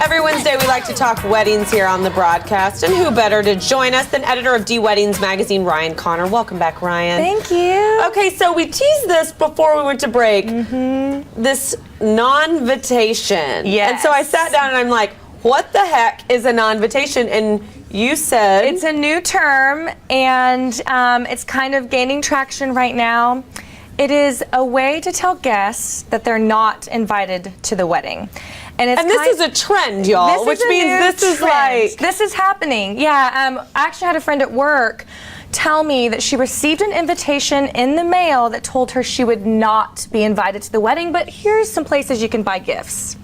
Every Wednesday, we like to talk weddings here on the broadcast, and who better to join us than editor of D-Weddings magazine, Ryan Connor. Welcome back, Ryan. Thank you. Okay, so we teased this before we went to break, this non-vitation. Yes. And so I sat down and I'm like, what the heck is a non-vitation? And you said... It's a new term, and it's kind of gaining traction right now. It is a way to tell guests that they're not invited to the wedding. And this is a trend, y'all, which means this is like... This is happening, yeah. I actually had a friend at work tell me that she received an invitation in the mail that told her she would not be invited to the wedding, but here's some places you can buy gifts.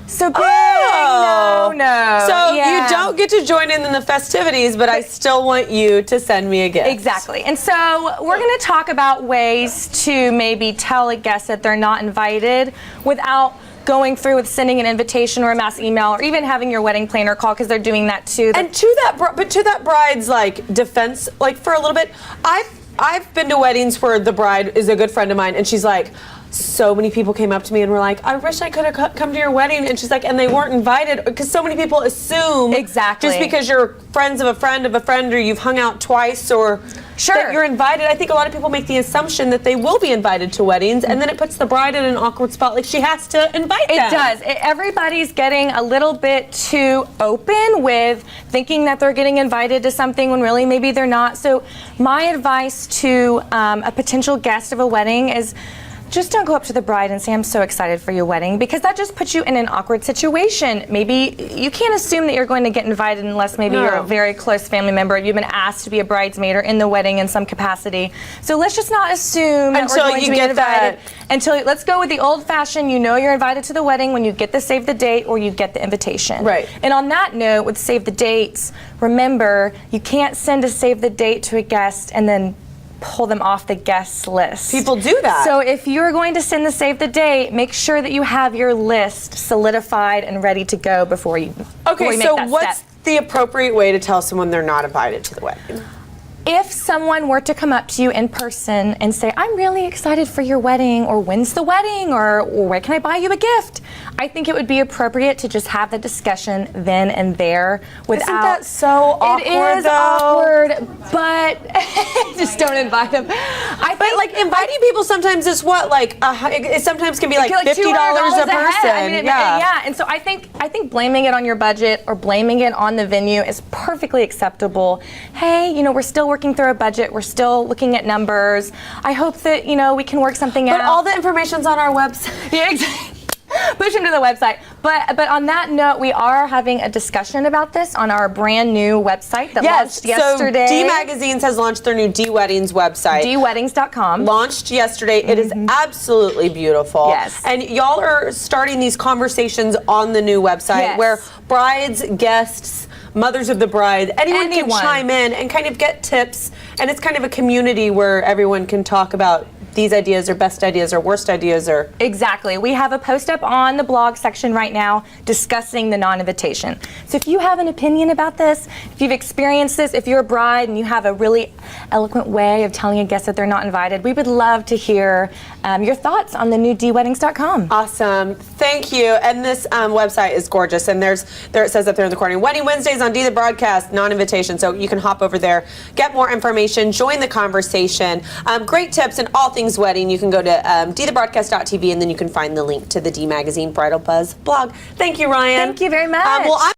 So big, no. So you don't get to join in the festivities, but I still want you to send me a gift. Exactly. And so we're going to talk about ways to maybe tell a guest that they're not invited without going through with sending an invitation or a mass email or even having your wedding planner call, because they're doing that too. And to that bride's like defense, like for a little bit, I've been to weddings where the bride is a good friend of mine, and she's like, so many people came up to me and were like, I wish I could have come to your wedding. And she's like, and they weren't invited, because so many people assume exactly just because you're friends of a friend or you've hung out twice or that you're invited. I think a lot of people make the assumption that they will be invited to weddings, and then it puts the bride in an awkward spot, like she has to invite them. It does. Everybody's getting a little bit too open with thinking that they're getting invited to something when really maybe they're not. So my advice to a potential guest of a wedding is, just don't go up to the bride and say, I'm so excited for your wedding, because that just puts you in an awkward situation. Maybe you can't assume that you're going to get invited unless maybe you're a very close family member. You've been asked to be a bridesmaid or in the wedding in some capacity. So let's just not assume that we're going to be invited. Let's go with the old-fashioned, you know you're invited to the wedding when you get the save the date or you get the invitation. Right. And on that note, with save the dates, remember, you can't send a save the date to a guest and then pull them off the guest list. People do that. So if you're going to send the save the date, make sure that you have your list solidified and ready to go before you make that step. Okay, so what's the appropriate way to tell someone they're not invited to the wedding? If someone were to come up to you in person and say, I'm really excited for your wedding, or when's the wedding, or where can I buy you a gift? I think it would be appropriate to just have the discussion then and there without... Isn't that so awkward, It is awkward, but just don't invite them. But like inviting people sometimes is what, like, it sometimes can be like $50 a person. I mean, yeah, and so I think blaming it on your budget or blaming it on the venue is perfectly acceptable. Hey, you know, we're still working through a budget. We're still looking at numbers. I hope that, you know, we can work something out. But all the information's on our website. Yeah, exactly. Push them to the website. But on that note, we are having a discussion about this on our brand new website that launched yesterday. So D-Magazines has launched their new D-Weddings website. dweddings.com. Launched yesterday. It is absolutely beautiful. Yes. And y'all are starting these conversations on the new website where brides, guests, mothers of the bride, anyone can chime in and kind of get tips. And it's kind of a community where everyone can talk about these ideas or best ideas or worst ideas or... Exactly. We have a post up on the blog section right now discussing the non-invitation. So if you have an opinion about this, if you've experienced this, if you're a bride and you have a really eloquent way of telling a guest that they're not invited, we would love to hear your thoughts on the new dweddings.com. Awesome. Thank you. And this website is gorgeous. And there it says up there in the corner, Wedding Wednesdays on D the Broadcast, non-invitation. So you can hop over there, get more information, join the conversation. Great tips and all things wedding. You can go to dthebroadcast.tv, and then you can find the link to the D Magazine Bridal Buzz blog. Thank you, Ryan. Thank you very much.